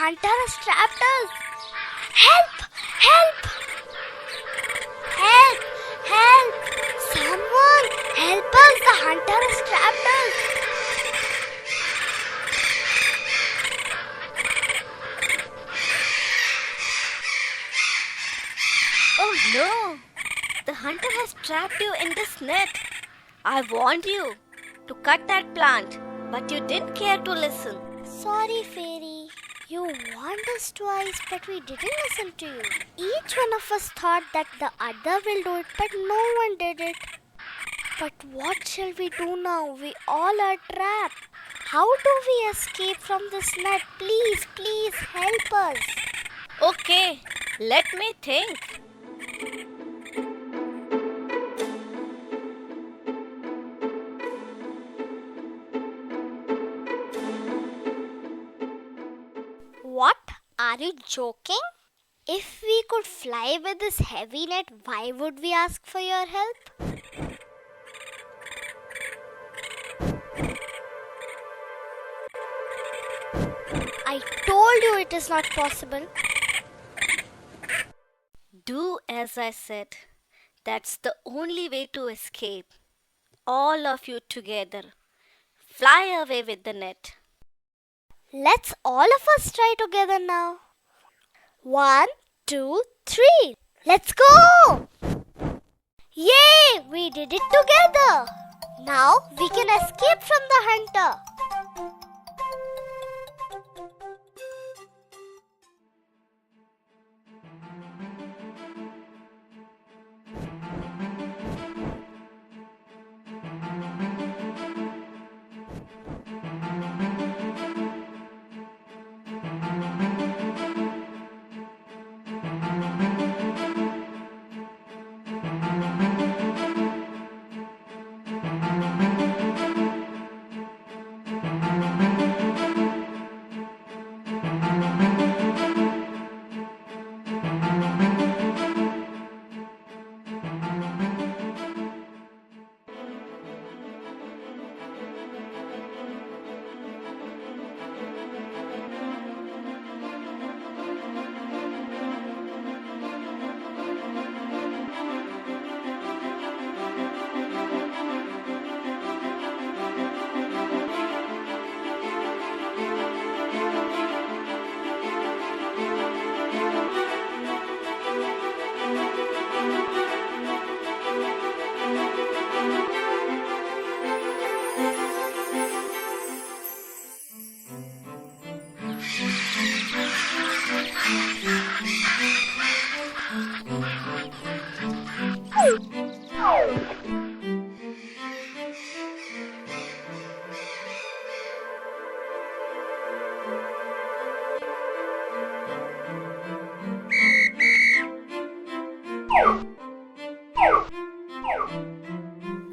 hunter has trapped us! Help! Help! Help! Help! Someone! Help us! The hunter has trapped us! Oh no! The hunter has trapped you in this net. I warned you to cut that plant, but you didn't care to listen. Sorry, Fairy. You warned us twice, but we didn't listen to you. Each one of us thought that the other will do it, but no one did it. But what shall we do now? We all are trapped. How do we escape from this net? Please, please help us. Okay, let me think. What? Are you joking? If we could fly with this heavy net, why would we ask for your help? I told you it is not possible. Do as I said. That's the only way to escape. All of you together. Fly away with the net. Let's all of us try together now. 1, 2, 3. Let's go! Yay! We did it together. Now we can escape from the hunter.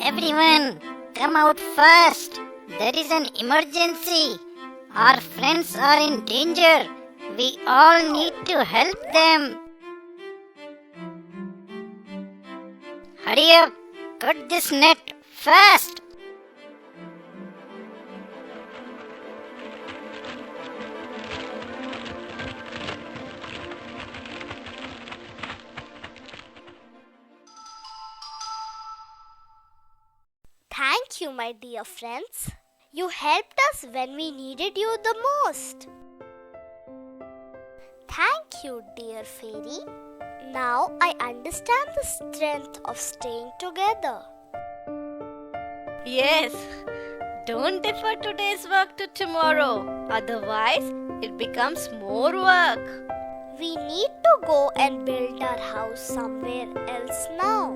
Everyone, come out fast. There is an emergency. Our friends are in danger. We all need to help them. Hurry up. Cut this net fast. Thank you, my dear friends. You helped us when we needed you the most. Thank you, dear Fairy. Now I understand the strength of staying together. Yes, don't defer today's work to tomorrow. Otherwise, it becomes more work. We need to go and build our house somewhere else now.